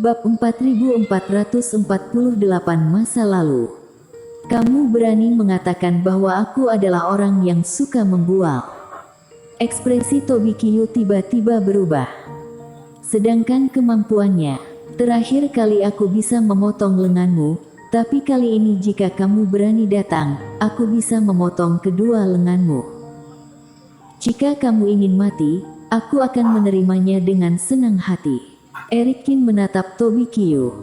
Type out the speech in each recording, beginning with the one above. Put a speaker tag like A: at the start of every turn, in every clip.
A: Bab 4448 Masa Lalu. Kamu berani mengatakan bahwa aku adalah orang yang suka membual. Ekspresi Tobikiyu tiba-tiba berubah. Sedangkan kemampuannya, terakhir kali aku bisa memotong lenganmu, tapi kali ini jika kamu berani datang, aku bisa memotong kedua lenganmu. Jika kamu ingin mati, aku akan menerimanya dengan senang hati. Erikin menatap Tobikiyu.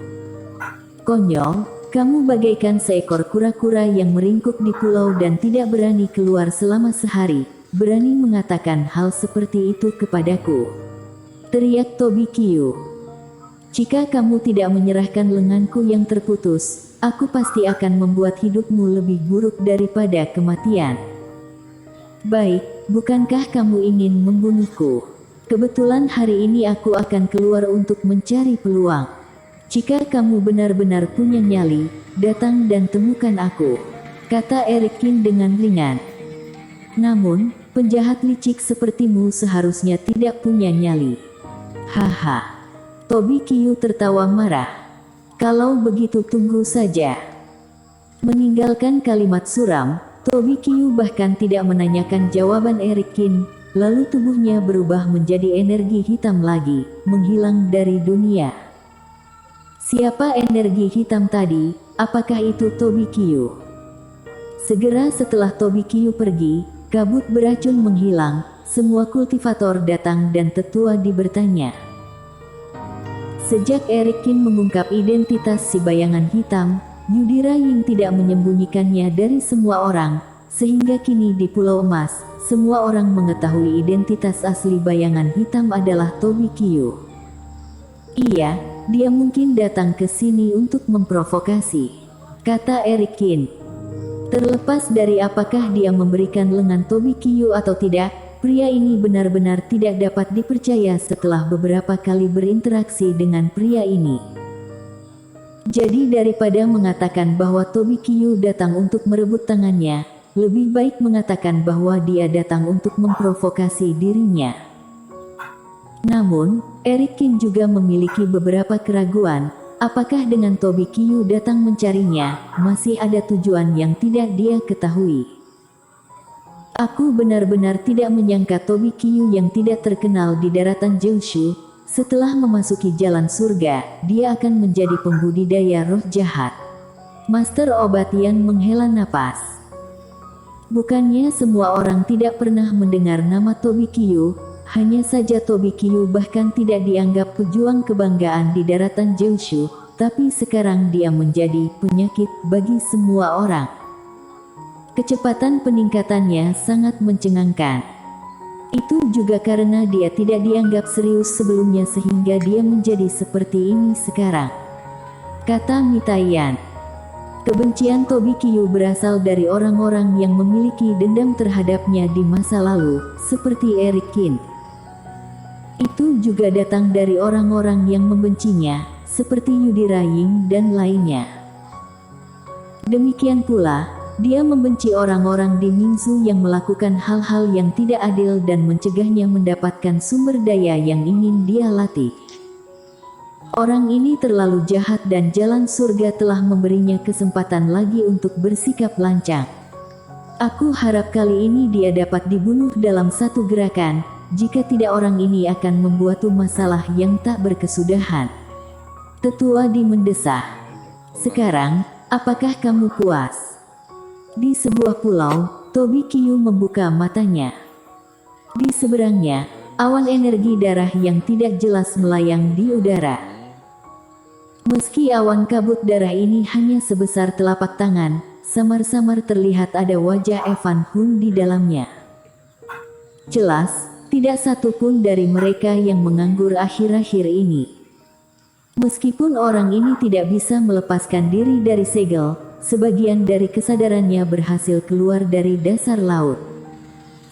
A: Konyol, kamu bagaikan seekor kura-kura yang meringkuk di pulau dan tidak berani keluar selama sehari. Berani mengatakan hal seperti itu kepadaku, teriak Tobikiyu. Jika kamu tidak menyerahkan lenganku yang terputus, aku pasti akan membuat hidupmu lebih buruk daripada kematian. Baik, bukankah kamu ingin membunuhku? Kebetulan hari ini aku akan keluar untuk mencari peluang. Jika kamu benar-benar punya nyali, datang dan temukan aku, kata Erikin dengan ringan. Namun, penjahat licik sepertimu seharusnya tidak punya nyali. Haha. Tobikiyu tertawa marah. Kalau begitu tunggu saja. Meninggalkan kalimat suram, Tobikiyu bahkan tidak menanyakan jawaban Erikin. Lalu tubuhnya berubah menjadi energi hitam lagi, menghilang dari dunia. Siapa energi hitam tadi? Apakah itu Tobikiyu? Segera setelah Tobikiyu pergi, kabut beracun menghilang, semua kultivator datang dan tetua bertanya. Sejak Erikin mengungkap identitas si bayangan hitam, Yudhira Ying tidak menyembunyikannya dari semua orang, sehingga kini di Pulau Emas, semua orang mengetahui identitas asli bayangan hitam adalah Tobikiyu. Iya, dia mungkin datang ke sini untuk memprovokasi, kata Erikin. Terlepas dari apakah dia memberikan lengan Tobikiyu atau tidak, pria ini benar-benar tidak dapat dipercaya setelah beberapa kali berinteraksi dengan pria ini. Jadi daripada mengatakan bahwa Tobikiyu datang untuk merebut tangannya, lebih baik mengatakan bahwa dia datang untuk memprovokasi dirinya. Namun, Erikin juga memiliki beberapa keraguan. Apakah dengan Tobikiyu datang mencarinya, masih ada tujuan yang tidak dia ketahui. Aku benar-benar tidak menyangka Tobikiyu yang tidak terkenal di daratan Jeushu, setelah memasuki jalan surga, dia akan menjadi pembudidaya roh jahat. Master obat yang menghela napas. Bukannya semua orang tidak pernah mendengar nama Tobikiyu, hanya saja Tobikiyu bahkan tidak dianggap pejuang kebanggaan di daratan Jeushu, tapi sekarang dia menjadi penyakit bagi semua orang. Kecepatan peningkatannya sangat mencengangkan. Itu juga karena dia tidak dianggap serius sebelumnya sehingga dia menjadi seperti ini sekarang, kata Mitayan. Kebencian Tobikiyu berasal dari orang-orang yang memiliki dendam terhadapnya di masa lalu, seperti Erikin. Itu juga datang dari orang-orang yang membencinya, seperti Yudhira Ying dan lainnya. Demikian pula, dia membenci orang-orang di Mingzu yang melakukan hal-hal yang tidak adil dan mencegahnya mendapatkan sumber daya yang ingin dia latih. Orang ini terlalu jahat dan jalan surga telah memberinya kesempatan lagi untuk bersikap lancang. Aku harap kali ini dia dapat dibunuh dalam satu gerakan, jika tidak orang ini akan membuat masalah yang tak berkesudahan. Tetua mendesah. Sekarang, apakah kamu puas? Di sebuah pulau, Tobikiyu membuka matanya. Di seberangnya, awan energi darah yang tidak jelas melayang di udara. Meski awan kabut darah ini hanya sebesar telapak tangan, samar-samar terlihat ada wajah Evan Hun di dalamnya. Jelas, tidak satu pun dari mereka yang menganggur akhir-akhir ini. Meskipun orang ini tidak bisa melepaskan diri dari segel, sebagian dari kesadarannya berhasil keluar dari dasar laut.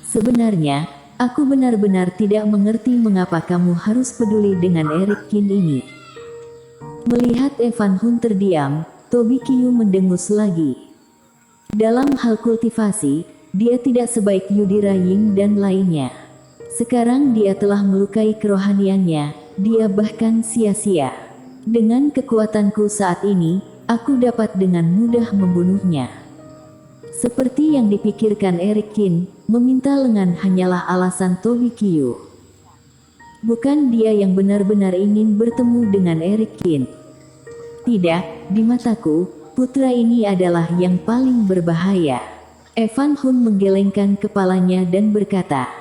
A: Sebenarnya, aku benar-benar tidak mengerti mengapa kamu harus peduli dengan Erikin ini. Melihat Evan Hun terdiam, Tobikiyu mendengus lagi. Dalam hal kultivasi, dia tidak sebaik Yudhira Ying dan lainnya. Sekarang dia telah melukai kerohaniannya, dia bahkan sia-sia. Dengan kekuatanku saat ini, aku dapat dengan mudah membunuhnya. Seperti yang dipikirkan Eric Kin, meminta lengan hanyalah alasan Tobi Qiu. Bukan dia yang benar-benar ingin bertemu dengan Eric Kin. Tidak, di mataku, putra ini adalah yang paling berbahaya. Evan Hun menggelengkan kepalanya dan berkata,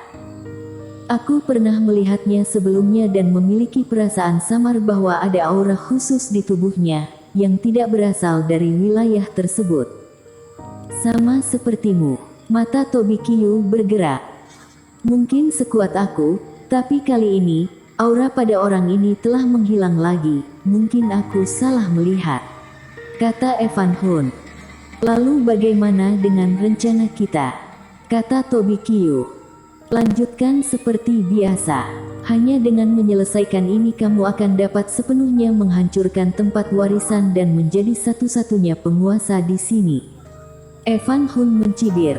A: aku pernah melihatnya sebelumnya dan memiliki perasaan samar bahwa ada aura khusus di tubuhnya, yang tidak berasal dari wilayah tersebut. Sama sepertimu, mata Tobi Qiu bergerak. Mungkin sekuat aku, tapi kali ini, aura pada orang ini telah menghilang lagi, mungkin aku salah melihat, kata Evan Hun. Lalu bagaimana dengan rencana kita? Kata Tobi Qiu. Lanjutkan seperti biasa. Hanya dengan menyelesaikan ini kamu akan dapat sepenuhnya menghancurkan tempat warisan dan menjadi satu-satunya penguasa di sini. Evan Hun mencibir.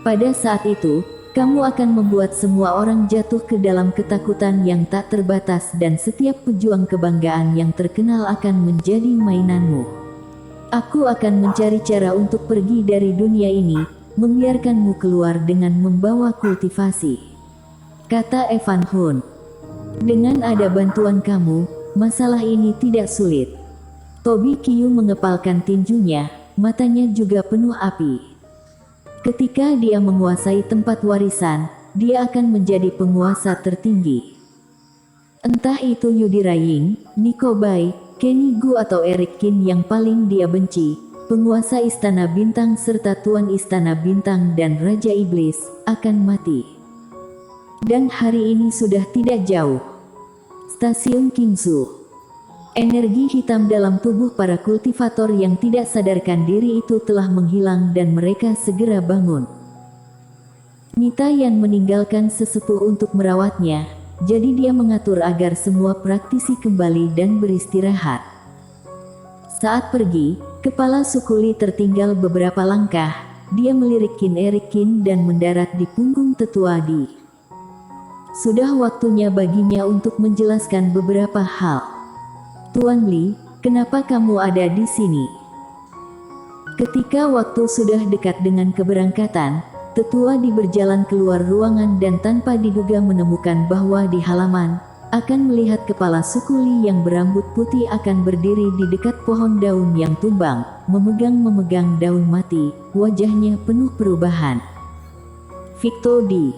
A: Pada saat itu, kamu akan membuat semua orang jatuh ke dalam ketakutan yang tak terbatas dan setiap pejuang kebanggaan yang terkenal akan menjadi mainanmu. Aku akan mencari cara untuk pergi dari dunia ini, membiarkanmu keluar dengan membawa kultivasi, kata Evan Hun. Dengan ada bantuan kamu, masalah ini tidak sulit. Tobi Qiu mengepalkan tinjunya, matanya juga penuh api. Ketika dia menguasai tempat warisan, dia akan menjadi penguasa tertinggi. Entah itu Yudhira Ying, Nico Bai, Kenny Gu atau Eric Kin yang paling dia benci, penguasa Istana Bintang serta Tuan Istana Bintang dan Raja Iblis, akan mati. Dan hari ini sudah tidak jauh. Stasiun Qingsu. Energi hitam dalam tubuh para kultivator yang tidak sadarkan diri itu telah menghilang dan mereka segera bangun. Mita Yan meninggalkan sesepuh untuk merawatnya, jadi dia mengatur agar semua praktisi kembali dan beristirahat. Saat pergi, kepala suku Li tertinggal beberapa langkah, dia melirik Eric Kin dan mendarat di punggung tetua Di. Sudah waktunya baginya untuk menjelaskan beberapa hal. Tuan Li, kenapa kamu ada di sini? Ketika waktu sudah dekat dengan keberangkatan, tetua Di berjalan keluar ruangan dan tanpa diduga menemukan bahwa di halaman, akan melihat kepala suku Li yang berambut putih akan berdiri di dekat pohon daun yang tumbang, memegang daun mati, wajahnya penuh perubahan. Victor Di.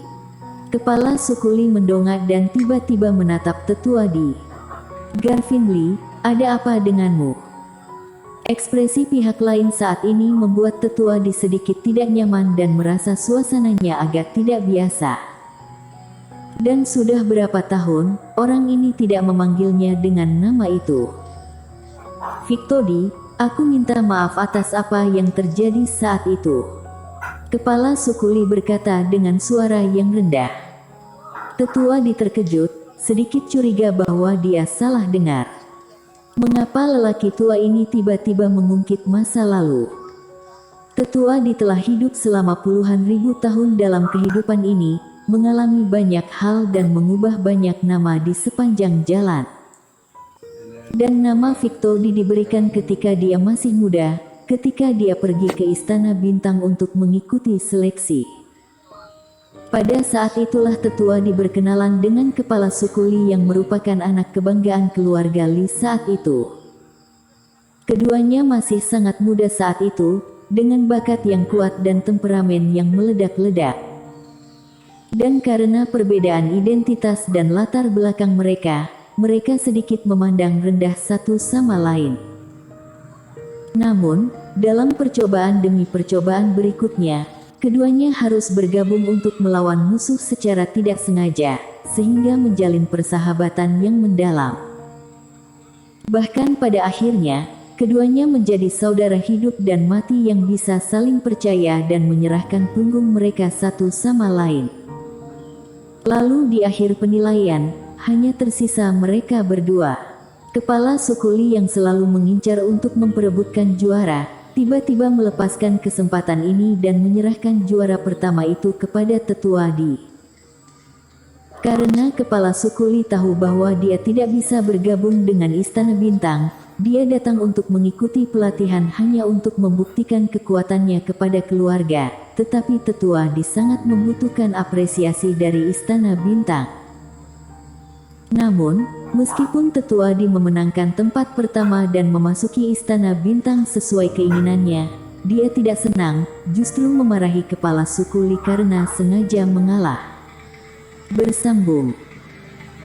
A: Kepala suku Li mendongak dan tiba-tiba menatap tetua Di. Garvin Li, ada apa denganmu? Ekspresi pihak lain saat ini membuat tetua Di sedikit tidak nyaman dan merasa suasananya agak tidak biasa. Dan sudah berapa tahun, orang ini tidak memanggilnya dengan nama itu. Victor Di, aku minta maaf atas apa yang terjadi saat itu. Kepala suku Li berkata dengan suara yang rendah. Tetua Di terkejut, sedikit curiga bahwa dia salah dengar. Mengapa lelaki tua ini tiba-tiba mengungkit masa lalu? Tetua Di telah hidup selama puluhan ribu tahun dalam kehidupan ini, mengalami banyak hal dan mengubah banyak nama di sepanjang jalan. Dan nama Victor Di diberikan ketika dia masih muda, ketika dia pergi ke Istana Bintang untuk mengikuti seleksi. Pada saat itulah tetua Di berkenalan dengan kepala suku Li yang merupakan anak kebanggaan keluarga Li saat itu. Keduanya masih sangat muda saat itu, dengan bakat yang kuat dan temperamen yang meledak-ledak. Dan karena perbedaan identitas dan latar belakang mereka, mereka sedikit memandang rendah satu sama lain. Namun, dalam percobaan demi percobaan berikutnya, keduanya harus bergabung untuk melawan musuh secara tidak sengaja, sehingga menjalin persahabatan yang mendalam. Bahkan pada akhirnya, keduanya menjadi saudara hidup dan mati yang bisa saling percaya dan menyerahkan punggung mereka satu sama lain. Lalu di akhir penilaian, hanya tersisa mereka berdua. Kepala suku Li yang selalu mengincar untuk memperebutkan juara, tiba-tiba melepaskan kesempatan ini dan menyerahkan juara pertama itu kepada tetua Di. Karena kepala suku Li tahu bahwa dia tidak bisa bergabung dengan Istana Bintang, dia datang untuk mengikuti pelatihan hanya untuk membuktikan kekuatannya kepada keluarga, tetapi tetua Di sangat membutuhkan apresiasi dari Istana Bintang. Namun, meskipun tetua Di memenangkan tempat pertama dan memasuki Istana Bintang sesuai keinginannya, dia tidak senang, justru memarahi kepala suku Li karena sengaja mengalah. Bersambung.